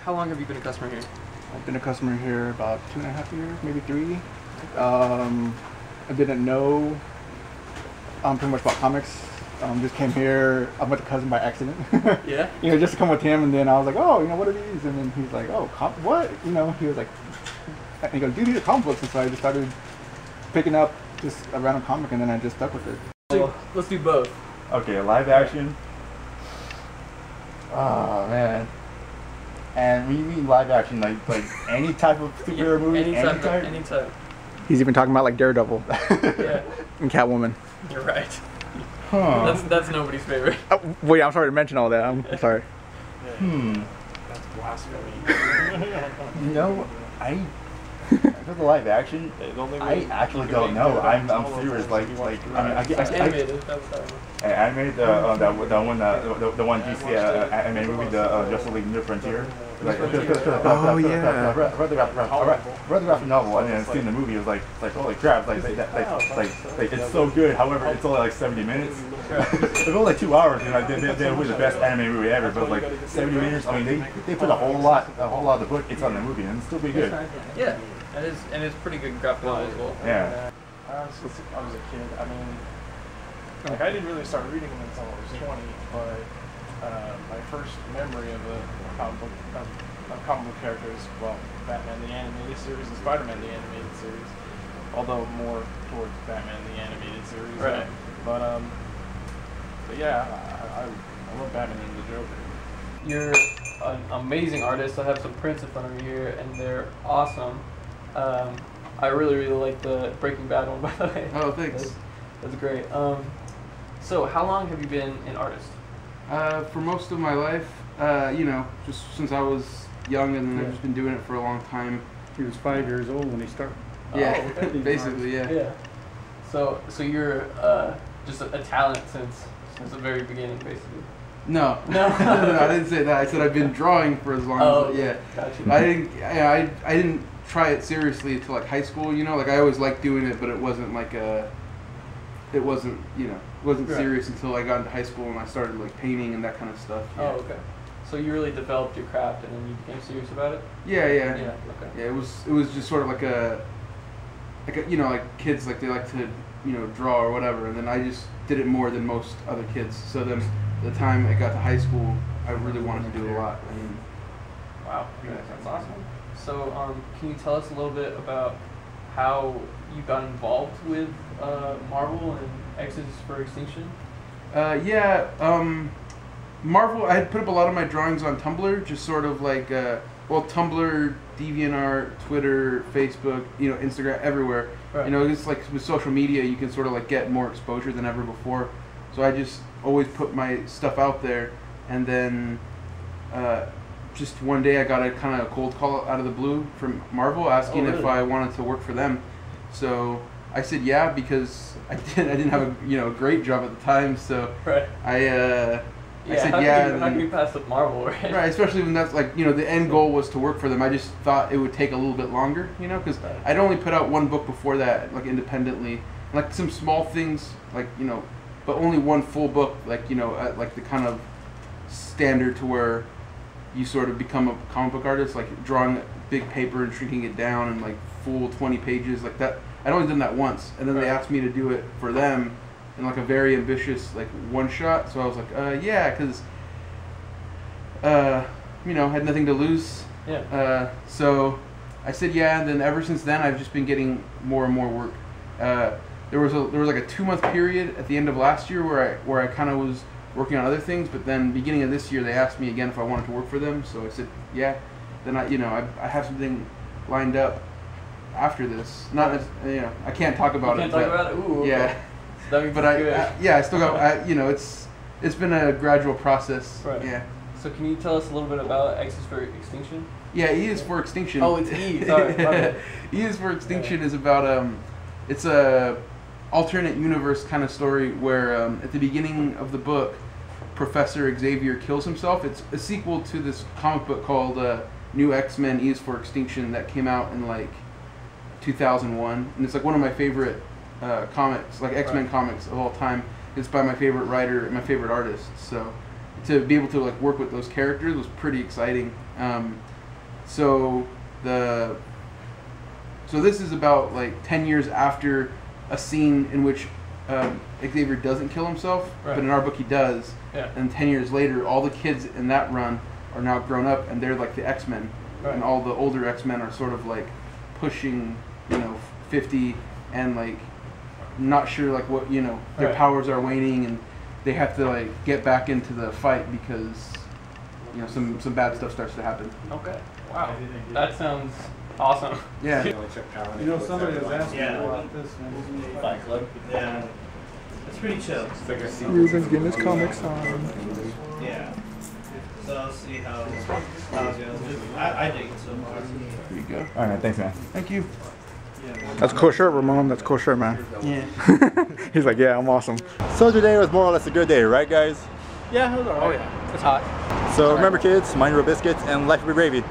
How long have you been a customer here? I've been a customer here about 2.5 years, maybe 3. I didn't know too much about comics. Just came here. I met a cousin by accident. Yeah. Just to come with him, and then I was like, oh, what are these? And then he's like, oh, what? He was like, and he goes, dude, these are comic books. And so I just started picking up just a random comic, and then I just stuck with it. Let's do both. Okay, live action. Oh man. And when you mean live action, like any type of superhero movie, any type. He's even talking about like Daredevil. Yeah. And Catwoman. You're right. Huh. That's nobody's favorite. Wait, I'm sorry to mention all that. I'm sorry. That's blasphemy. For the live action, I actually don't know. I'm serious. Animated. That's that one. Animated the one DC animated movie, the Justice League New Frontier. Oh yeah. I read the graphic novel and then seeing the movie, it was like holy crap! It's so good. However, it's only like 70 minutes. It's only like 2 hours. They're really the best anime movie ever. But like 70 minutes. I mean, they put a whole lot of the book. It's on the movie, and it's still pretty good. Yeah, and it's pretty good graphic novel as well. Yeah. Honestly, I was a kid. I mean, I didn't really start reading them until I was 20, but my first memory of a comic book character is, well, Batman the Animated Series and Spider-Man the Animated Series, although more towards Batman the Animated Series. Right. But yeah, I love Batman and the Joker. You're an amazing artist. I have some prints in front of me here, and they're awesome. I really like the Breaking Bad one, by the way. Oh, thanks. That's great. So how long have you been an artist? For most of my life, just since I was young, and then I've just been doing it for a long time. He was 5 years old when he started. Yeah, Oh, okay. basically, yeah. Yeah. So you're just a talent since the very beginning, basically. No, No. no, I didn't say that. I said I've been drawing for as long as yeah. Gotcha. I didn't try it seriously until like high school. Like I always liked doing it, but it wasn't like it wasn't Right. serious until I got into high school and I started like painting and that kind of stuff. Yeah. Oh, okay. So you really developed your craft and then you became serious about it? Yeah. Yeah. Okay. Yeah, it was just sort of like like kids, like they like to draw or whatever, and then I just did it more than most other kids. So then the time I got to high school, I really wanted to do a lot. Wow, that's awesome. So can you tell us a little bit about how you got involved with Marvel and E Is For Extinction? Marvel, I had put up a lot of my drawings on Tumblr, just sort of like, Tumblr, DeviantArt, Twitter, Facebook, Instagram, everywhere. Right. It's like with social media, you can sort of like get more exposure than ever before. So I just always put my stuff out there, and then just one day I got a kind of cold call out of the blue from Marvel asking if I wanted to work for them. So I said yeah, because I didn't have a great job at the time, so Right. I said yeah. How can you pass up Marvel, right? Right, especially when that's like the end goal was to work for them. I just thought it would take a little bit longer, because I'd only put out one book before that, like independently, like some small things, like but only one full book, like at like the kind of standard to where you sort of become a comic book artist, like drawing big paper and shrinking it down and like full 20 pages like that. I'd only done that once, and then they asked me to do it for them in like a very ambitious like one shot. So I was like, yeah, because had nothing to lose. Yeah. So I said yeah, and then ever since then I've just been getting more and more work. There was like a 2-month period at the end of last year where I kind of was working on other things, but then beginning of this year they asked me again if I wanted to work for them. So I said yeah. Then I have something lined up after this. Not as, I can't talk about it. Can't talk about it. Ooh. Okay. Yeah. So but I still got it's been a gradual process. Right. Yeah. So can you tell us a little bit about E Is For Extinction? Yeah, E Is For Extinction. Oh, it's E. Sorry. My bad. E Is For Extinction is about it's a alternate universe kind of story where at the beginning of the book, Professor Xavier kills himself. It's a sequel to this comic book called New X-Men E Is For Extinction that came out in like 2001, and it's like one of my favorite comics, like X-Men comics of all time. It's by my favorite writer and my favorite artist. So to be able to like work with those characters was pretty exciting. So this is about like 10 years after a scene in which Xavier doesn't kill himself, but in our book he does. Yeah. And 10 years later, all the kids in that run are now grown up, and they're like the X-Men, and all the older X-Men are sort of like pushing, 50, and like not sure like what their powers are waning, and they have to like get back into the fight because some bad stuff starts to happen. Okay. Wow. That sounds awesome. Yeah. Somebody was asking about this. Fight Club. Yeah. It's pretty chill. Ruben's getting his comics on. Yeah. So I'll see how it goes. I dig it so far. There you go. All right, man. Thanks, man. Thank you. That's a cool shirt, Ramon. That's a cool shirt, man. Yeah. He's like, yeah, I'm awesome. So today was more or less a good day, right, guys? Yeah, it was alright. Oh yeah. It's hot. So remember, kids, mind your biscuits and life will be gravy.